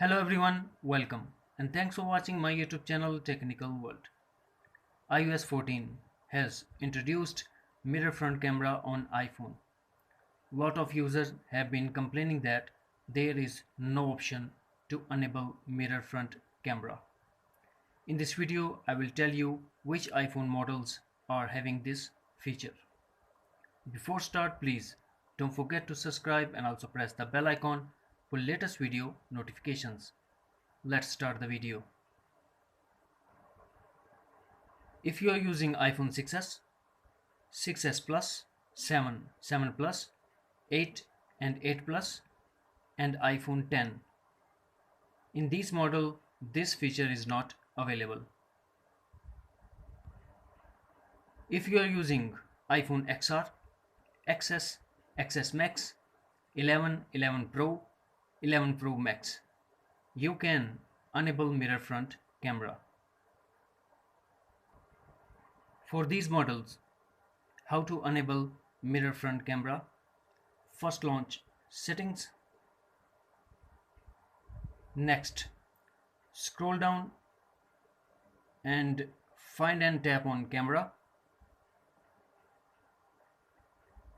Hello everyone, welcome and thanks for watching my YouTube channel Technical World. iOS 14 has introduced mirror front camera on iPhone. Lot of users have been complaining that there is no option to enable mirror front camera. In this video, I will tell you which iPhone models are having this feature. Before start, please don't forget to subscribe and also press the bell icon for latest video notifications. Let's start the video. If you are using iPhone 6s, 6s Plus, 7, 7 Plus, 8 and 8 Plus and iPhone 10, in this model this feature is not available. If you are using iPhone XR, XS, XS Max, 11, 11 Pro, 11 Pro Max, you can enable mirror front camera. For these models, how to enable mirror front camera? First launch settings. Next, scroll down and find and tap on camera.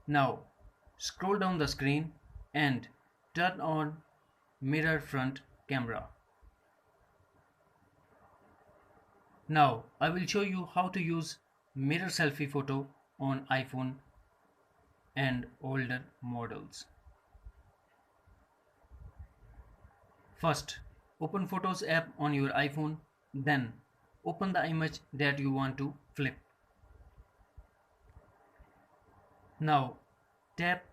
Now scroll down the screen and turn on mirror front camera. Now I will show you how to use mirror selfie photo on iPhone and older models. First, open Photos app on your iPhone, then open the image that you want to flip. Now tap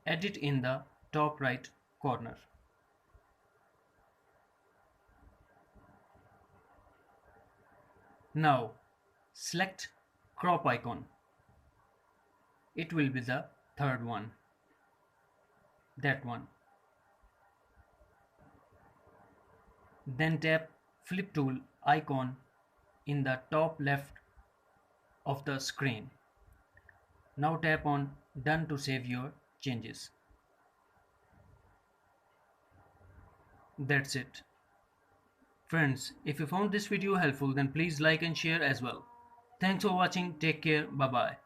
Edit in the top right corner. Now select crop icon. It will be the third one. That one. Then tap flip tool icon in the top left of the screen. Now tap on done to save your changes. That's it. Friends, if you found this video helpful, then please like and share as well. Thanks for watching. Take care. Bye bye.